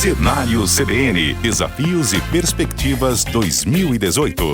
Cenário CBN, Desafios e Perspectivas 2018.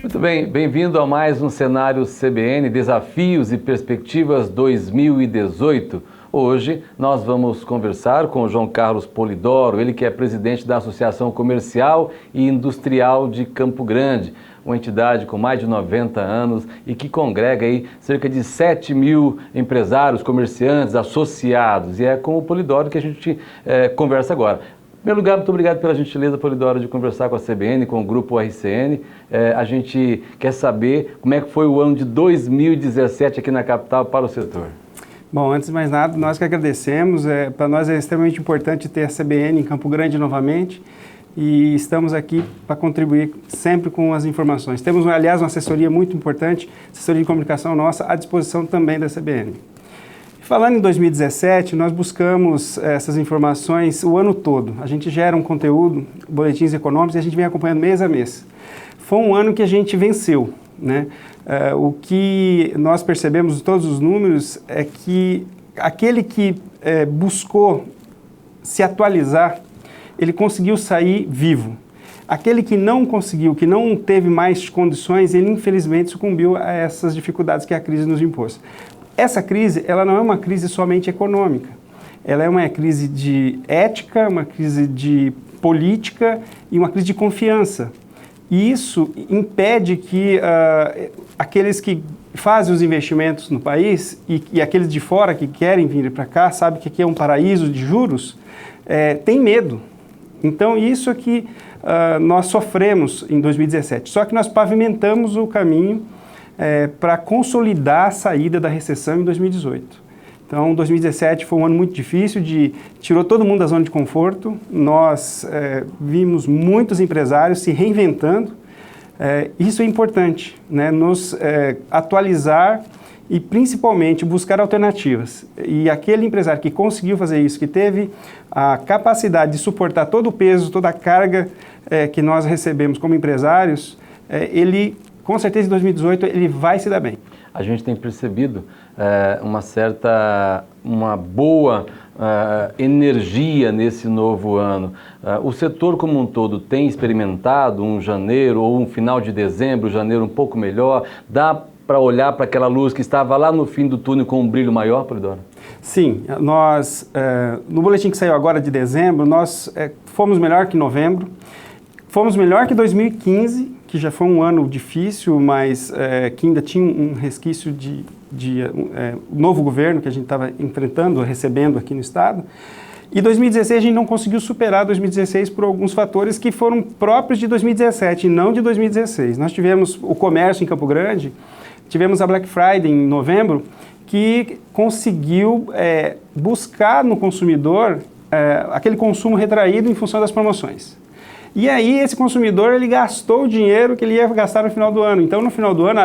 Muito bem, bem-vindo a mais um Cenário CBN, Desafios e Perspectivas 2018. Hoje nós vamos conversar com o João Carlos Polidoro, ele que é presidente da Associação Comercial e Industrial de Campo Grande, uma entidade com mais de 90 anos e que congrega aí cerca de 7 mil empresários, comerciantes, associados. E é com o Polidoro que a gente conversa agora. Em primeiro lugar, muito obrigado pela gentileza, Polidoro, de conversar com a CBN, com o Grupo RCN. A gente quer saber como é que foi o ano de 2017 aqui na capital para o setor. Bom, antes de mais nada, nós que agradecemos. Para nós é extremamente importante ter a CBN em Campo Grande novamente e estamos aqui para contribuir sempre com as informações. Temos, aliás, uma assessoria muito importante, assessoria de comunicação nossa, à disposição também da CBN. Falando em 2017, nós buscamos essas informações o ano todo. A gente gera um conteúdo, boletins econômicos, e a gente vem acompanhando mês a mês. Foi um ano que a gente venceu, né? O que nós percebemos de todos os números é que aquele que buscou se atualizar, ele conseguiu sair vivo. Aquele que não conseguiu, que não teve mais condições, ele infelizmente sucumbiu a essas dificuldades que a crise nos impôs. Essa crise, ela não é uma crise somente econômica, ela é uma crise de ética, uma crise de política e uma crise de confiança. E isso impede que aqueles que fazem os investimentos no país e aqueles de fora que querem vir para cá, sabem que aqui é um paraíso de juros, têm medo. Então isso é que nós sofremos em 2017, só que nós pavimentamos o caminho para consolidar a saída da recessão em 2018. Então, 2017 foi um ano muito difícil, tirou todo mundo da zona de conforto. Nós vimos muitos empresários se reinventando. Isso é importante, né? Nos atualizar e, principalmente, buscar alternativas. E aquele empresário que conseguiu fazer isso, que teve a capacidade de suportar todo o peso, toda a carga que nós recebemos como empresários, ele, com certeza, em 2018, ele vai se dar bem. A gente tem percebido uma boa energia nesse novo ano. O setor como um todo tem experimentado um janeiro ou um final de dezembro, janeiro um pouco melhor? Dá para olhar para aquela luz que estava lá no fim do túnel com um brilho maior, Polidoro? Sim, nós, no boletim que saiu agora de dezembro, nós fomos melhor que novembro, fomos melhor que 2015, que já foi um ano difícil, mas que ainda tinha um resquício de novo governo que a gente estava enfrentando, recebendo aqui no estado. E 2016 a gente não conseguiu superar 2016 por alguns fatores que foram próprios de 2017 e não de 2016. Nós tivemos o comércio em Campo Grande, tivemos a Black Friday em novembro, que conseguiu buscar no consumidor aquele consumo retraído em função das promoções. E aí esse consumidor, ele gastou o dinheiro que ele ia gastar no final do ano. Então, no final do ano,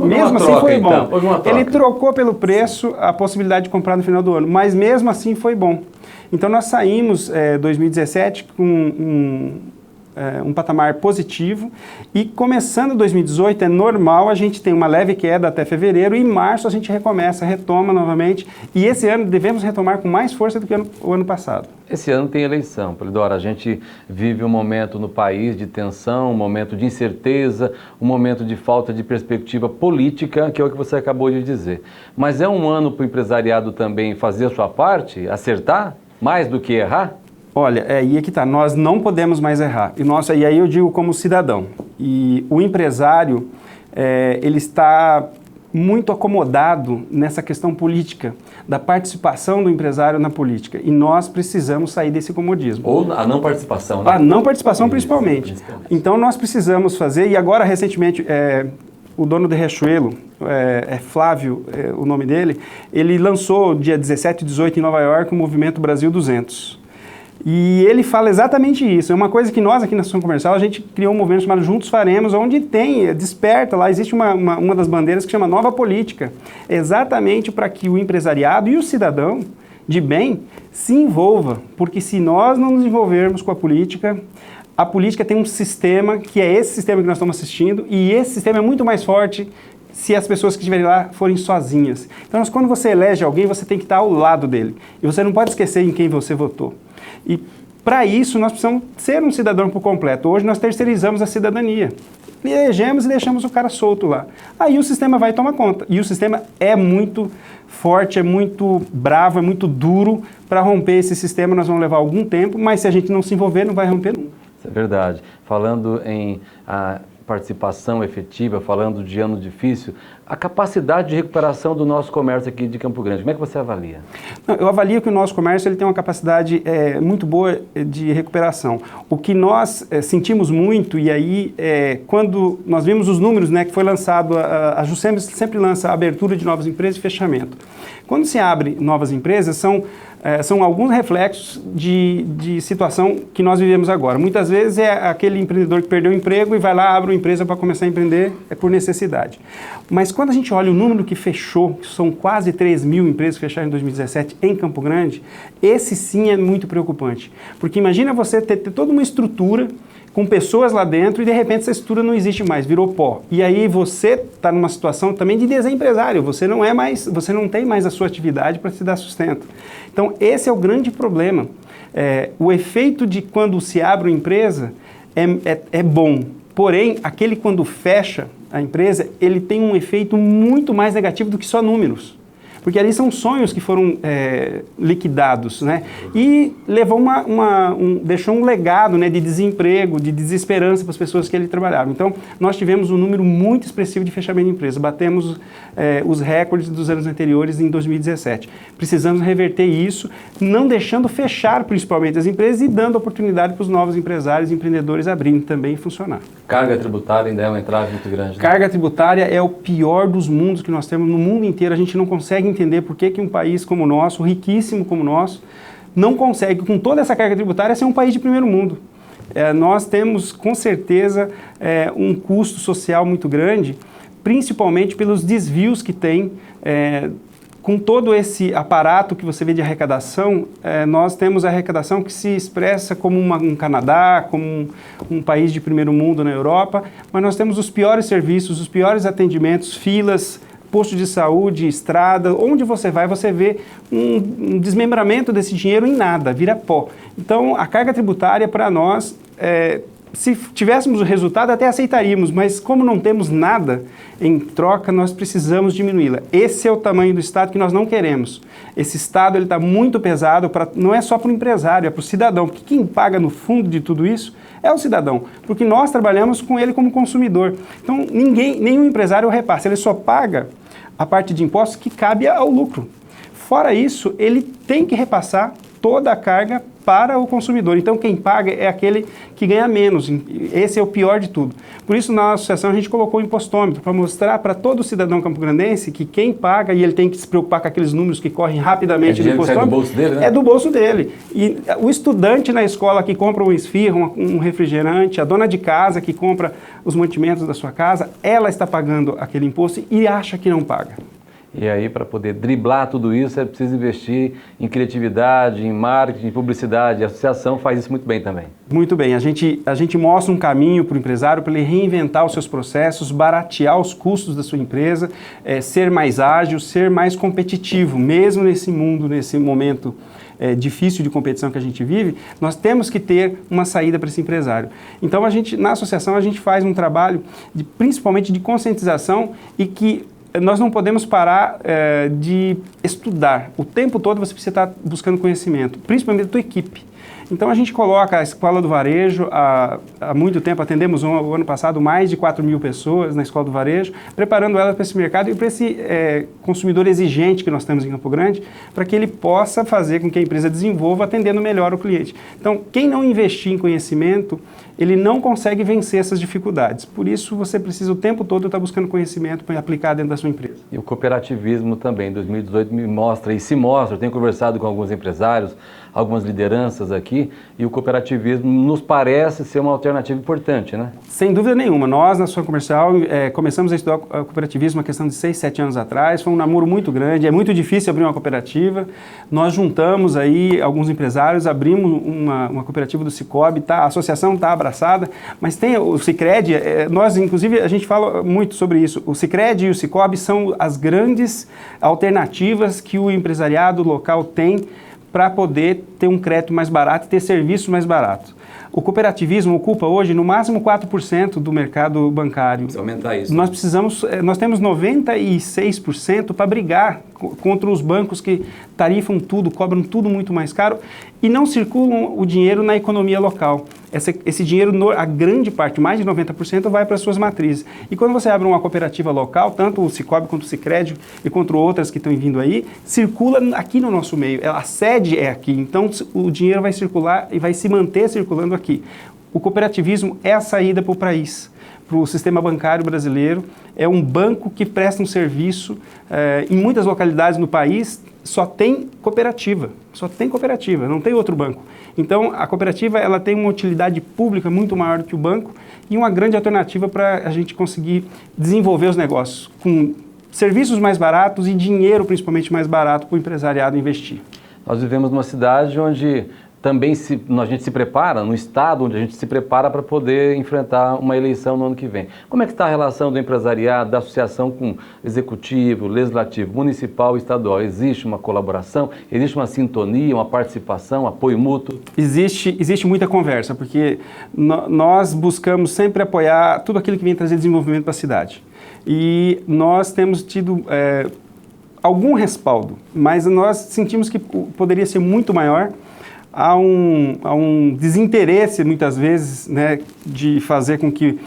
mesmo assim foi bom. Ele trocou pelo preço a possibilidade de comprar no final do ano, mas mesmo assim foi bom. Então, nós saímos 2017 com um patamar positivo e começando 2018 é normal, a gente tem uma leve queda até fevereiro e em março a gente retoma novamente e esse ano devemos retomar com mais força do que o ano passado. Esse ano tem eleição, Polidoro. A gente vive um momento no país de tensão, um momento de incerteza, um momento de falta de perspectiva política, que é o que você acabou de dizer. Mas é um ano para o empresariado também fazer a sua parte, acertar, mais do que errar? Olha, aí é que tá, nós não podemos mais errar. E aí eu digo como cidadão. E o empresário, ele está muito acomodado nessa questão política, da participação do empresário na política. E nós precisamos sair desse comodismo. Ou a não participação, né? A não participação, principalmente. Então nós precisamos fazer, e agora recentemente, o dono de Riachuelo, Flávio, o nome dele, ele lançou dia 17 e 18 em Nova York o Movimento Brasil 200. E ele fala exatamente isso. É uma coisa que nós aqui na Associação Comercial, a gente criou um movimento chamado Juntos Faremos, onde desperta, lá existe uma das bandeiras que chama Nova Política. Exatamente para que o empresariado e o cidadão de bem, se envolva, porque se nós não nos envolvermos com a política tem um sistema que é esse sistema que nós estamos assistindo, e esse sistema é muito mais forte se as pessoas que estiverem lá forem sozinhas. Então, quando você elege alguém, você tem que estar ao lado dele. E você não pode esquecer em quem você votou. E, para isso, nós precisamos ser um cidadão por completo. Hoje, nós terceirizamos a cidadania. Elegemos e deixamos o cara solto lá. Aí o sistema vai tomar conta. E o sistema é muito forte, é muito bravo, é muito duro. Para romper esse sistema, nós vamos levar algum tempo, mas se a gente não se envolver, não vai romper nunca. Isso é verdade. Falando em participação efetiva, falando de ano difícil, a capacidade de recuperação do nosso comércio aqui de Campo Grande, como é que você avalia? Eu avalio que o nosso comércio ele tem uma capacidade muito boa de recuperação. O que nós sentimos muito, e aí quando nós vimos os números, né, que foi lançado, a Juscems sempre lança a abertura de novas empresas e fechamento. Quando se abre novas empresas, são alguns reflexos de situação que nós vivemos agora. Muitas vezes é aquele empreendedor que perdeu o emprego e vai lá, abre uma empresa para começar a empreender, é por necessidade. Mas quando a gente olha o número que fechou, que são quase 3 mil empresas que fecharam em 2017 em Campo Grande, esse sim é muito preocupante. Porque imagina você ter toda uma estrutura com pessoas lá dentro e de repente essa estrutura não existe mais, virou pó. E aí você está numa situação também de desempresário, você não tem mais a sua atividade para te dar sustento. Então esse é o grande problema. O efeito de quando se abre uma empresa é bom, porém aquele quando fecha a empresa, ele tem um efeito muito mais negativo do que só números. Porque ali são sonhos que foram liquidados, né? E levou deixou um legado, né, de desemprego, de desesperança para as pessoas que ali trabalhavam. Então, nós tivemos um número muito expressivo de fechamento de empresas. Batemos os recordes dos anos anteriores em 2017. Precisamos reverter isso, não deixando fechar principalmente as empresas e dando oportunidade para os novos empresários e empreendedores abrirem também e funcionar. Carga tributária ainda é uma entrave muito grande, né? Carga tributária é o pior dos mundos que nós temos no mundo inteiro. A gente não consegue entender por que um país como o nosso, riquíssimo como o nosso, não consegue, com toda essa carga tributária, ser um país de primeiro mundo. Nós temos, com certeza, um custo social muito grande, principalmente pelos desvios que tem. Com todo esse aparato que você vê de arrecadação, nós temos a arrecadação que se expressa como um Canadá, como um país de primeiro mundo na Europa, mas nós temos os piores serviços, os piores atendimentos, filas, posto de saúde, estrada, onde você vai, você vê um desmembramento desse dinheiro em nada, vira pó. Então, a carga tributária para nós, se tivéssemos o resultado, até aceitaríamos, mas como não temos nada em troca, nós precisamos diminuí-la. Esse é o tamanho do Estado que nós não queremos. Esse Estado está muito pesado, não é só para o empresário, é para o cidadão, porque quem paga no fundo de tudo isso é o cidadão, porque nós trabalhamos com ele como consumidor. Então, nenhum empresário repassa, ele só paga a parte de impostos que cabe ao lucro. Fora isso, ele tem que repassar toda a carga para o consumidor. Então, quem paga é aquele que ganha menos. Esse é o pior de tudo. Por isso, na associação, a gente colocou o impostômetro para mostrar para todo cidadão campograndense que quem paga, e ele tem que se preocupar com aqueles números que correm rapidamente do impostômetro. É do bolso dele, né? É do bolso dele. E o estudante na escola que compra um esfirro, um refrigerante, a dona de casa que compra os mantimentos da sua casa, ela está pagando aquele imposto e acha que não paga. E aí, para poder driblar tudo isso, é preciso investir em criatividade, em marketing, em publicidade. A associação faz isso muito bem também. Muito bem. A gente mostra um caminho para o empresário para ele reinventar os seus processos, baratear os custos da sua empresa, ser mais ágil, ser mais competitivo. Mesmo nesse mundo, nesse momento difícil de competição que a gente vive, nós temos que ter uma saída para esse empresário. Então, na associação, a gente faz um trabalho principalmente de conscientização e que nós não podemos parar de estudar. O tempo todo você precisa estar buscando conhecimento, principalmente da tua equipe. Então a gente coloca a Escola do Varejo, há muito tempo, atendemos o ano passado mais de 4 mil pessoas na Escola do Varejo, preparando elas para esse mercado e para esse consumidor exigente que nós temos em Campo Grande, para que ele possa fazer com que a empresa desenvolva atendendo melhor o cliente. Então, quem não investir em conhecimento, ele não consegue vencer essas dificuldades. Por isso, você precisa o tempo todo estar buscando conhecimento para aplicar dentro da sua empresa. E o cooperativismo também, em 2018 me mostra, e se mostra, eu tenho conversado com alguns empresários, algumas lideranças aqui, aqui e o cooperativismo nos parece ser uma alternativa importante, né? Sem dúvida nenhuma. Nós, na Associação Comercial, começamos a estudar o cooperativismo uma questão de 6, 7 anos atrás. Foi um namoro muito grande, é muito difícil abrir uma cooperativa. Nós juntamos aí alguns empresários, abrimos uma cooperativa do Cicobi, a associação está abraçada, mas tem o Sicredi, nós, inclusive, a gente fala muito sobre isso. O Sicredi e o Cicobi são as grandes alternativas que o empresariado local tem para poder ter um crédito mais barato e ter serviços mais baratos. O cooperativismo ocupa hoje no máximo 4% do mercado bancário. Precisa aumentar isso. Nós temos 96% para brigar contra os bancos que tarifam tudo, cobram tudo muito mais caro e não circulam o dinheiro na economia local. Esse dinheiro, a grande parte, mais de 90%, vai para as suas matrizes. E quando você abre uma cooperativa local, tanto o Cicobi quanto o Sicredi e contra outras que estão vindo aí, circula aqui no nosso meio. A sede é aqui, então o dinheiro vai circular e vai se manter circulando aqui. O cooperativismo é a saída para o país, para o sistema bancário brasileiro. É um banco que presta um serviço. Em muitas localidades no país só tem cooperativa, não tem outro banco. Então, a cooperativa ela tem uma utilidade pública muito maior do que o banco e uma grande alternativa para a gente conseguir desenvolver os negócios com serviços mais baratos e dinheiro principalmente mais barato para o empresariado investir. Nós vivemos numa cidade onde também a gente se prepara, no estado onde a gente se prepara para poder enfrentar uma eleição no ano que vem. Como é que está a relação do empresariado, da associação com executivo, legislativo, municipal e estadual? Existe uma colaboração? Existe uma sintonia, uma participação, apoio mútuo? Existe muita conversa, porque nós buscamos sempre apoiar tudo aquilo que vem trazer desenvolvimento para a cidade. E nós temos tido algum respaldo, mas nós sentimos que poderia ser muito maior. Há um desinteresse, muitas vezes, né, de fazer com que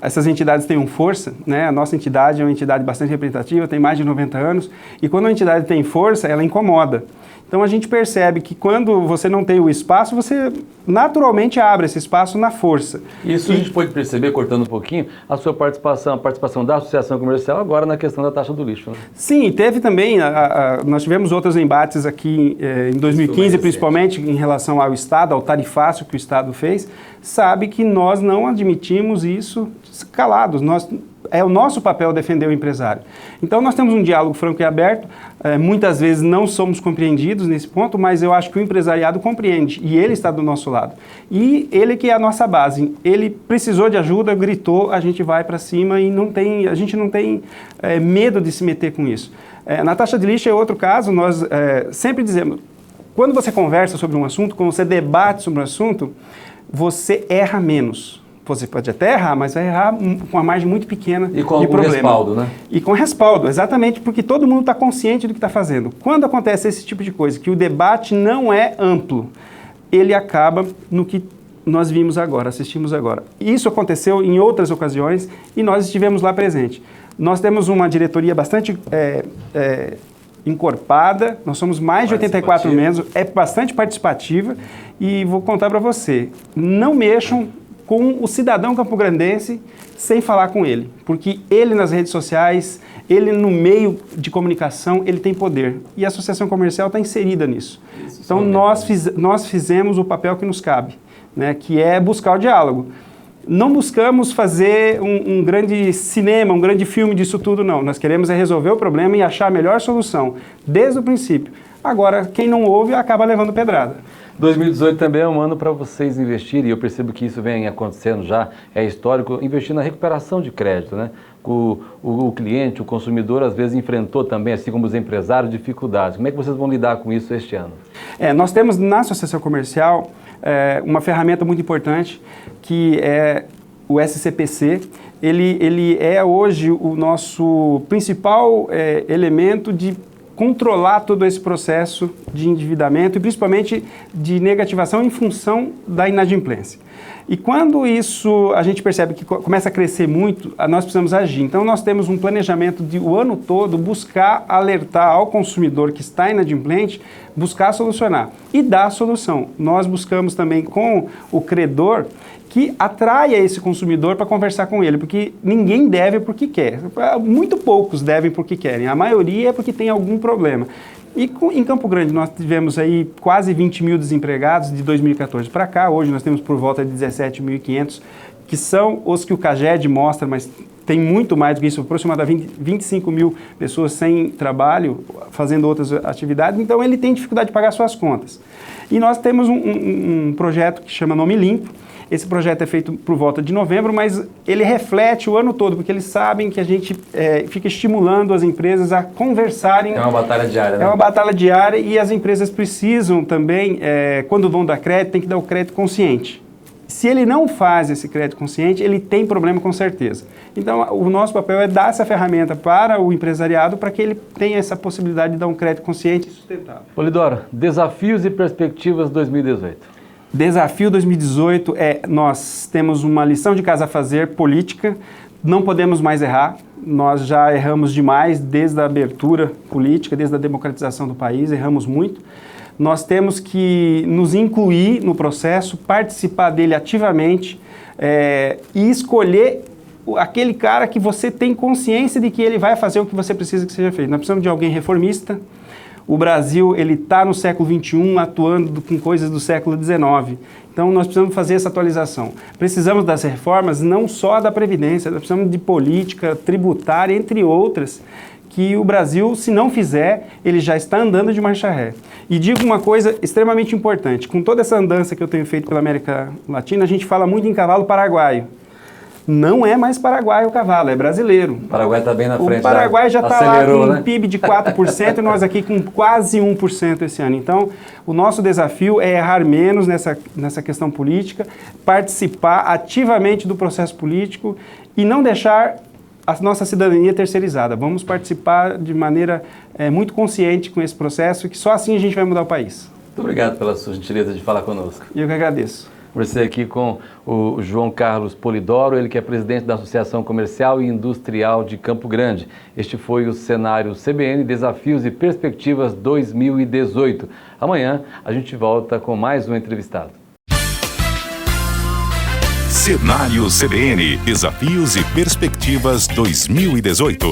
essas entidades tenham força, né? A nossa entidade é uma entidade bastante representativa, tem mais de 90 anos, e quando a entidade tem força, ela incomoda. Então a gente percebe que quando você não tem o espaço, você naturalmente abre esse espaço na força. Isso a gente pode perceber, cortando um pouquinho, a sua participação, a participação da Associação Comercial agora na questão da taxa do lixo, né? Sim, teve também, nós tivemos outros embates aqui em 2015, principalmente em relação ao Estado, ao tarifácio que o Estado fez, sabe que nós não admitimos isso calados. É o nosso papel defender o empresário. Então nós temos um diálogo franco e aberto, muitas vezes não somos compreendidos nesse ponto, mas eu acho que o empresariado compreende e ele está do nosso lado. E ele que é a nossa base, ele precisou de ajuda, gritou, a gente vai para cima e a gente não tem medo de se meter com isso. Na taxa de lixo é outro caso, nós sempre dizemos, quando você conversa sobre um assunto, quando você debate sobre um assunto, você erra menos. Você pode até errar, mas vai errar com uma margem muito pequena de problema. E com respaldo, né? E com respaldo, exatamente, porque todo mundo está consciente do que está fazendo. Quando acontece esse tipo de coisa, que o debate não é amplo, ele acaba no que nós vimos agora, assistimos agora. Isso aconteceu em outras ocasiões e nós estivemos lá presentes. Nós temos uma diretoria bastante encorpada, nós somos mais de 84 membros, é bastante participativa e vou contar para você, não mexam com o cidadão campograndense sem falar com ele, porque ele nas redes sociais, ele no meio de comunicação, ele tem poder e a Associação Comercial está inserida nisso. Então nós fizemos o papel que nos cabe, né, que é buscar o diálogo. Não buscamos fazer um grande cinema, um grande filme disso tudo, não. Nós queremos resolver o problema e achar a melhor solução, desde o princípio. Agora, quem não ouve acaba levando pedrada. 2018 também é um ano para vocês investirem, e eu percebo que isso vem acontecendo já, é histórico, investir na recuperação de crédito, né? O cliente, o consumidor, às vezes enfrentou também, assim como os empresários, dificuldades. Como é que vocês vão lidar com isso este ano? Nós temos na Associação Comercial uma ferramenta muito importante, que é o SCPC. Ele é hoje o nosso principal elemento de controlar todo esse processo de endividamento e principalmente de negativação em função da inadimplência. E quando isso a gente percebe que começa a crescer muito, nós precisamos agir. Então nós temos um planejamento de o ano todo buscar alertar ao consumidor que está inadimplente, buscar solucionar e dar a solução. Nós buscamos também com o credor que atraia esse consumidor para conversar com ele, porque ninguém deve porque quer. Muito poucos devem porque querem, a maioria é porque tem algum problema. E em Campo Grande nós tivemos aí quase 20 mil desempregados de 2014 para cá. Hoje nós temos por volta de 17.500, que são os que o CAGED mostra, mas tem muito mais do que isso, aproximadamente 25 mil pessoas sem trabalho, fazendo outras atividades. Então ele tem dificuldade de pagar suas contas. E nós temos um projeto que chama Nome Limpo. Esse projeto é feito por volta de novembro, mas ele reflete o ano todo, porque eles sabem que a gente fica estimulando as empresas a conversarem. É uma batalha diária, né? É uma batalha diária e as empresas precisam também, quando vão dar crédito, tem que dar o crédito consciente. Se ele não faz esse crédito consciente, ele tem problema com certeza. Então, o nosso papel é dar essa ferramenta para o empresariado para que ele tenha essa possibilidade de dar um crédito consciente e sustentável. Polidoro, desafios e perspectivas 2018. Desafio 2018 nós temos uma lição de casa a fazer, política, não podemos mais errar, nós já erramos demais desde a abertura política, desde a democratização do país, erramos muito. Nós temos que nos incluir no processo, participar dele ativamente e escolher aquele cara que você tem consciência de que ele vai fazer o que você precisa que seja feito. Nós precisamos de alguém reformista. O Brasil está no século XXI atuando com coisas do século XIX. Então nós precisamos fazer essa atualização. Precisamos das reformas não só da Previdência, nós precisamos de política tributária, entre outras, que o Brasil, se não fizer, ele já está andando de marcha ré. E digo uma coisa extremamente importante, com toda essa andança que eu tenho feito pela América Latina, a gente fala muito em cavalo paraguaio. Não é mais paraguaio o cavalo, é brasileiro. O Paraguai está bem na frente. O Paraguai já está lá com né? um PIB de 4% e nós aqui com quase 1% esse ano. Então, o nosso desafio é errar menos nessa questão política, participar ativamente do processo político e não deixar a nossa cidadania terceirizada. Vamos participar de maneira muito consciente com esse processo, que só assim a gente vai mudar o país. Muito obrigado pela sua gentileza de falar conosco. Eu que agradeço. Conversei aqui com o João Carlos Polidoro, ele que é presidente da Associação Comercial e Industrial de Campo Grande. Este foi o Cenário CBN Desafios e Perspectivas 2018. Amanhã a gente volta com mais um entrevistado. Cenário CBN Desafios e Perspectivas 2018.